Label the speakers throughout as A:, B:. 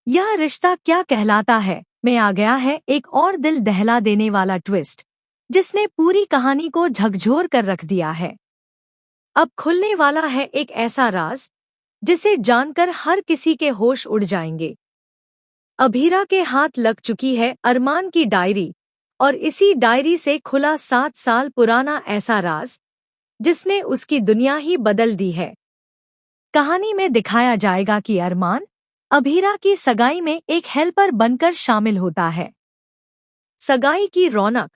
A: यह रिश्ता क्या कहलाता है में आ गया है एक और दिल दहला देने वाला ट्विस्ट, जिसने पूरी कहानी को झकझोर कर रख दिया है। अब खुलने वाला है एक ऐसा राज जिसे जानकर हर किसी के होश उड़ जाएंगे। अभीरा के हाथ लग चुकी है अरमान की डायरी, और इसी डायरी से खुला 7 साल पुराना ऐसा राज जिसने उसकी दुनिया ही बदल दी है। कहानी में दिखाया जाएगा कि अरमान अभीरा की सगाई में एक हेल्पर बनकर शामिल होता है। सगाई की रौनक,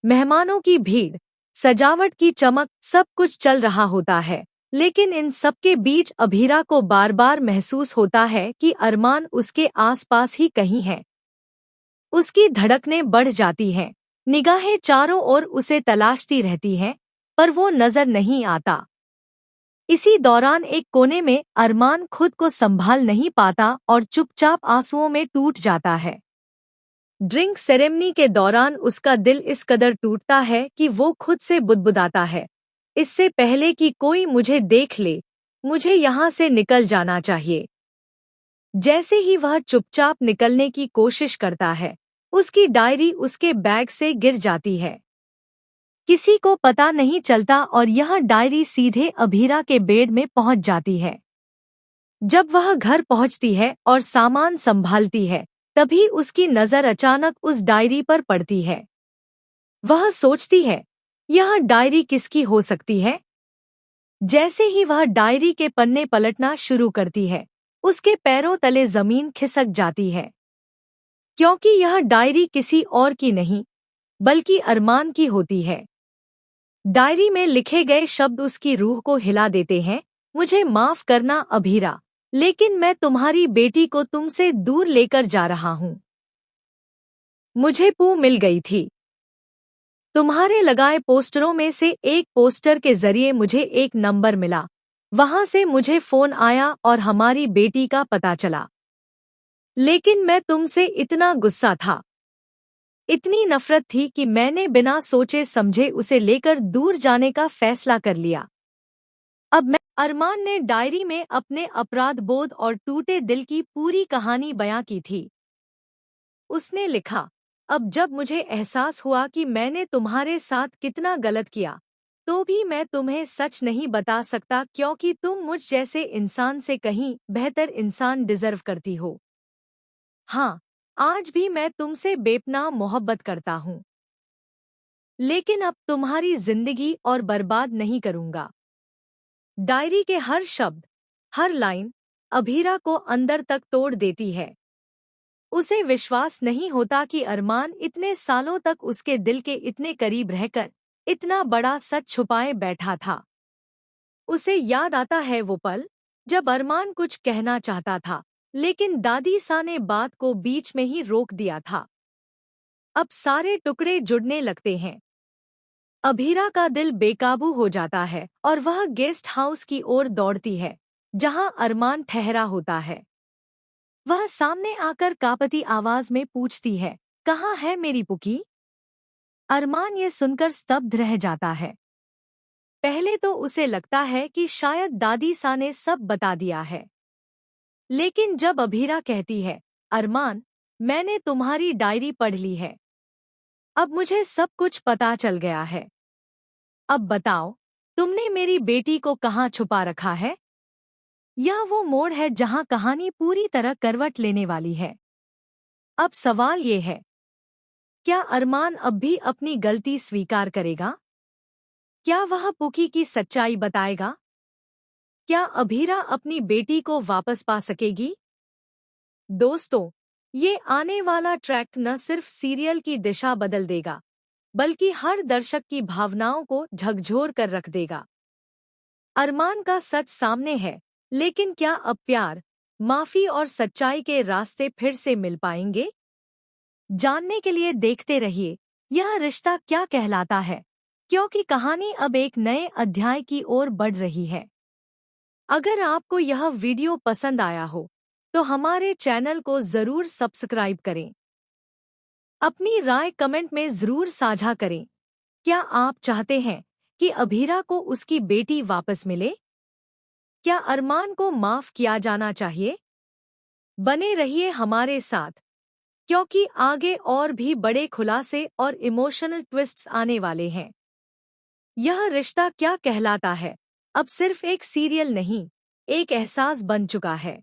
A: मेहमानों की भीड़, सजावट की चमक, सब कुछ चल रहा होता है, लेकिन इन सबके बीच अभीरा को बार बार महसूस होता है कि अरमान उसके आसपास ही कहीं है। उसकी धड़कनें बढ़ जाती हैं, निगाहें चारों ओर उसे तलाशती रहती हैं, पर वो नजर नहीं आता। इसी दौरान एक कोने में अरमान खुद को संभाल नहीं पाता और चुपचाप आंसुओं में टूट जाता है। ड्रिंक सेरेमनी के दौरान उसका दिल इस कदर टूटता है कि वो खुद से बुदबुदाता है, इससे पहले कि कोई मुझे देख ले, मुझे यहाँ से निकल जाना चाहिए। जैसे ही वह चुपचाप निकलने की कोशिश करता है, उसकी डायरी उसके बैग से गिर जाती है। किसी को पता नहीं चलता और यह डायरी सीधे अभीरा के बेड में पहुंच जाती है। जब वह घर पहुंचती है और सामान संभालती है, तभी उसकी नजर अचानक उस डायरी पर पड़ती है। वह सोचती है, यह डायरी किसकी हो सकती है? जैसे ही वह डायरी के पन्ने पलटना शुरू करती है, उसके पैरों तले जमीन खिसक जाती है, क्योंकि यह डायरी किसी और की नहीं, बल्कि अरमान की होती है। डायरी में लिखे गए शब्द उसकी रूह को हिला देते हैं। मुझे माफ करना अभीरा, लेकिन मैं तुम्हारी बेटी को तुमसे दूर लेकर जा रहा हूँ। मुझे पू मिल गई थी। तुम्हारे लगाए पोस्टरों में से एक पोस्टर के जरिए मुझे एक नंबर मिला, वहां से मुझे फोन आया और हमारी बेटी का पता चला। लेकिन मैं तुमसे इतना गुस्सा था, इतनी नफरत थी कि मैंने बिना सोचे समझे उसे लेकर दूर जाने का फैसला कर लिया। अब अरमान ने डायरी में अपने अपराध बोध और टूटे दिल की पूरी कहानी बयां की थी। उसने लिखा, अब जब मुझे एहसास हुआ कि मैंने तुम्हारे साथ कितना गलत किया, तो भी मैं तुम्हें सच नहीं बता सकता, क्योंकि तुम मुझ जैसे इंसान से कहीं बेहतर इंसान डिजर्व करती हो। हाँ, आज भी मैं तुमसे बेपनाह मोहब्बत करता हूँ, लेकिन अब तुम्हारी जिंदगी और बर्बाद नहीं करूँगा। डायरी के हर शब्द, हर लाइन अभीरा को अंदर तक तोड़ देती है। उसे विश्वास नहीं होता कि अरमान इतने सालों तक उसके दिल के इतने करीब रहकर इतना बड़ा सच छुपाए बैठा था। उसे याद आता है वो पल जब अरमान कुछ कहना चाहता था, लेकिन दादी सा ने बात को बीच में ही रोक दिया था। अब सारे टुकड़े जुड़ने लगते हैं। अभीरा का दिल बेकाबू हो जाता है और वह गेस्ट हाउस की ओर दौड़ती है, जहां अरमान ठहरा होता है। वह सामने आकर कांपती आवाज में पूछती है, कहाँ है मेरी पुकी? अरमान ये सुनकर स्तब्ध रह जाता है। पहले तो उसे लगता है कि शायद दादी सा ने सब बता दिया है, लेकिन जब अभीरा कहती है, अरमान, मैंने तुम्हारी डायरी पढ़ ली है, अब मुझे सब कुछ पता चल गया है। अब बताओ, तुमने मेरी बेटी को कहाँ छुपा रखा है? यह वो मोड़ है जहां कहानी पूरी तरह करवट लेने वाली है। अब सवाल ये है, क्या अरमान अब भी अपनी गलती स्वीकार करेगा? क्या वह पुकी की सच्चाई बताएगा? क्या अभीरा अपनी बेटी को वापस पा सकेगी? दोस्तों, ये आने वाला ट्रैक न सिर्फ सीरियल की दिशा बदल देगा, बल्कि हर दर्शक की भावनाओं को झकझोर कर रख देगा। अरमान का सच सामने है, लेकिन क्या अब प्यार, माफी और सच्चाई के रास्ते फिर से मिल पाएंगे? जानने के लिए देखते रहिए यह रिश्ता क्या कहलाता है, क्योंकि कहानी अब एक नए अध्याय की ओर बढ़ रही है। अगर आपको यह वीडियो पसंद आया हो, तो हमारे चैनल को जरूर सब्सक्राइब करें। अपनी राय कमेंट में जरूर साझा करें। क्या आप चाहते हैं कि अभीरा को उसकी बेटी वापस मिले? क्या अरमान को माफ किया जाना चाहिए? बने रहिए हमारे साथ, क्योंकि आगे और भी बड़े खुलासे और इमोशनल ट्विस्ट्स आने वाले हैं। यह रिश्ता क्या कहलाता है अब सिर्फ एक सीरियल नहीं, एक एहसास बन चुका है।